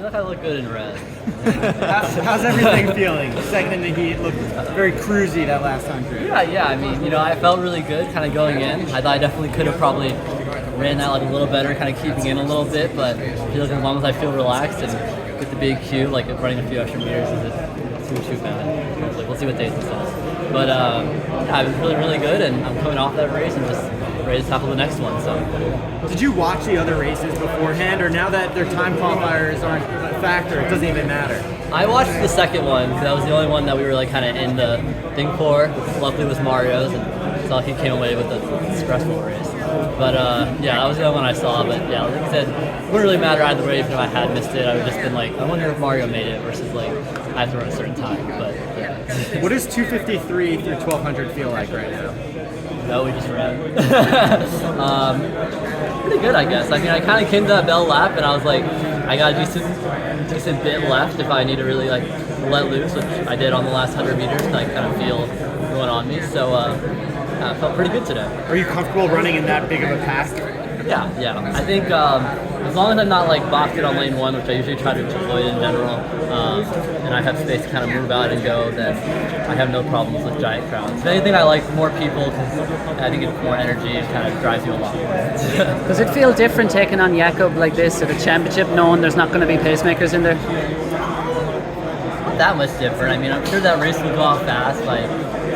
feel like I look good in red. How's everything feeling? Second in the heat, looked very cruisy that last time through. Yeah. I mean, I felt really good kind of going in. I thought I definitely could have probably ran that like a little better, kind of keeping in a little bit. But I feel like as long as I feel relaxed and get the big cue, like running a few extra meters isn't too bad. We'll see what Dayton says. But I was really, really good, and I'm coming off that race and just ready to tackle the next one. So, did you watch the other races beforehand, or now that their time qualifiers aren't a factor, it doesn't even matter? I watched the second one because that was the only one that we were like kind of in the thing for. Luckily, it was Mario's, and so he came away with a stressful race. But that was the only one I saw. But yeah, like I said, it wouldn't really matter either way. Even if I had missed it, I would just been like, I wonder if Mario made it versus like I have to run a certain time. But what does 2:53 through 1200 feel like right now? No, we just ran. Pretty good, I guess. I mean, I kind of came to that bell lap, and I was like, I got a decent bit left if I need to really like let loose, which I did on the last 100 meters, and I kind of feel going on me. So I felt pretty good today. Are you comfortable running in that big of a pack? Yeah. I think as long as I'm not like boxed in on lane one, which I usually try to avoid in general, and I have space to kind of move out and go, then I have no problems with giant crowds. If anything, I like more people because I think it's more energy and kind of drives you a lot more. Does it feel different taking on Jakob like this at a championship, knowing there's not going to be pacemakers in there? Not that much different. I mean, I'm sure that race will go off fast by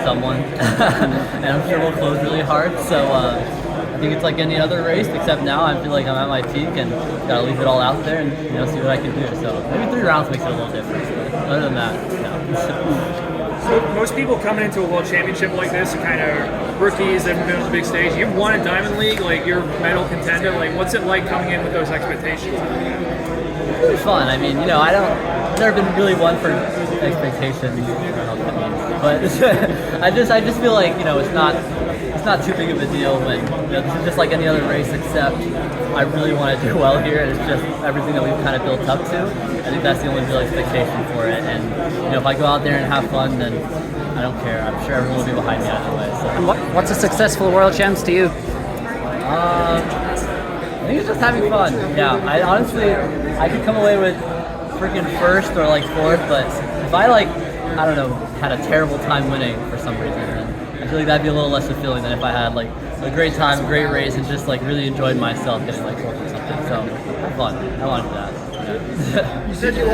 someone, and I'm sure we'll close really hard. So I think it's like any other race, except now I feel like I'm at my peak and gotta leave it all out there and see what I can do. So maybe 3 rounds makes it a little different. But other than that, no. So most people coming into a world championship like this are kind of rookies that have been on the big stage. You've won a Diamond League, like you're a medal contender. Like, what's it like coming in with those expectations? It's really fun. I mean, I've never been really one for expectations. I don't know what that means. But I just feel like it's not too big of a deal when this is just like any other race, except I really want to do well here, and it's just everything that we've kind of built up to. I think that's the only real expectation for it, and if I go out there and have fun, then I don't care. I'm sure everyone will be behind me either way. So. And what's a successful world champs to you? I think it's just having fun. Yeah, I could come away with freaking first or like fourth, but if I had a terrible time winning for some reason, then I feel like that'd be a little less fulfilling than if I had like a great time, a great race, and just like really enjoyed myself getting like fourth or something. So have fun. I want to do that. You said you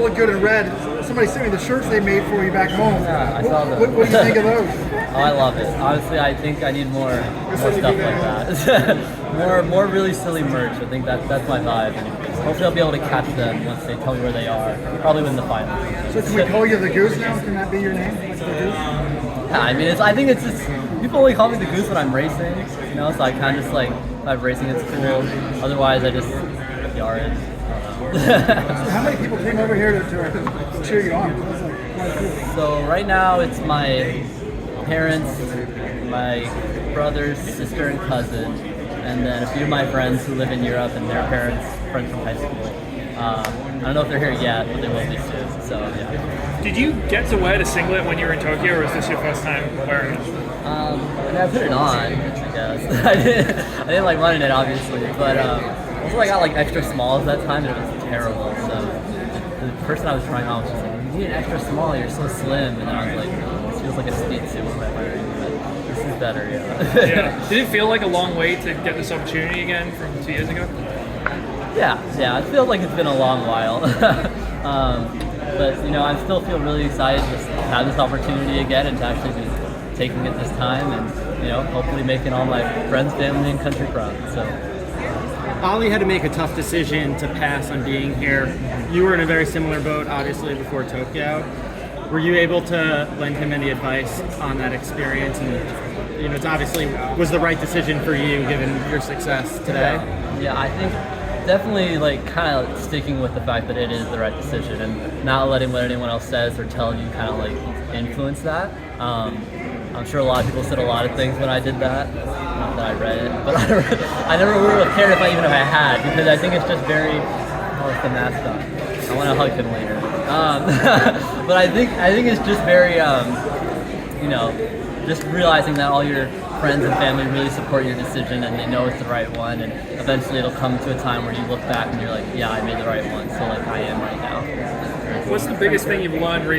look good in red. Somebody sent me the shirts they made for you back home. Yeah, I saw them. What do you think of those? Oh, I love it. Honestly, I think I need more stuff like that. more really silly merch. I think that's my vibe. Hopefully, I'll be able to catch them once they tell me where they are. Probably win the final. So can we call you the Goose now? Can that be your name? The Goose? Yeah, I mean, I think it's just people only call me the Goose when I'm racing. So I kind of just like if I'm racing, it's cool. Otherwise, I just Yared. So how many people came over here to cheer you on? So right now it's my parents, my brothers, sister, and cousin, and then a few of my friends who live in Europe and their parents, friends from high school. I don't know if they're here yet, but they will be soon. So yeah. Did you get to wear the singlet when you were in Tokyo, or was this your first time wearing it? I put it on, I guess. I didn't like running it, obviously, but also I got like extra smalls that time, and it was terrible. So the person I was trying on was just like, "You need an extra small. You're so slim," and then I was like, "This feels like a speed suit. What am I wearing?" But this is better, yeah. Yeah. Did it feel like a long wait to get this opportunity again from 2 years ago? Yeah. It feels like it's been a long while. But I still feel really excited to have this opportunity again and to actually be taking it this time, and hopefully making all my friends, family, and country proud. So. Ollie had to make a tough decision to pass on being here. You were in a very similar boat, obviously, before Tokyo. Were you able to lend him any advice on that experience? And it's obviously was the right decision for you given your success today. Yeah, I think definitely like kind of sticking with the fact that it is the right decision and not letting what anyone else says or tell you kind of like influence that. I'm sure a lot of people said a lot of things when I did that. Not that I read it, but I never would have cared if I had, because I think it's just very. Oh, it's the mascot. I want to hug him later. But I think it's just very, just realizing that all your friends and family really support your decision and they know it's the right one, and eventually it'll come to a time where you look back and you're like, yeah, I made the right one, so like I am what's the biggest thing you've learned recently?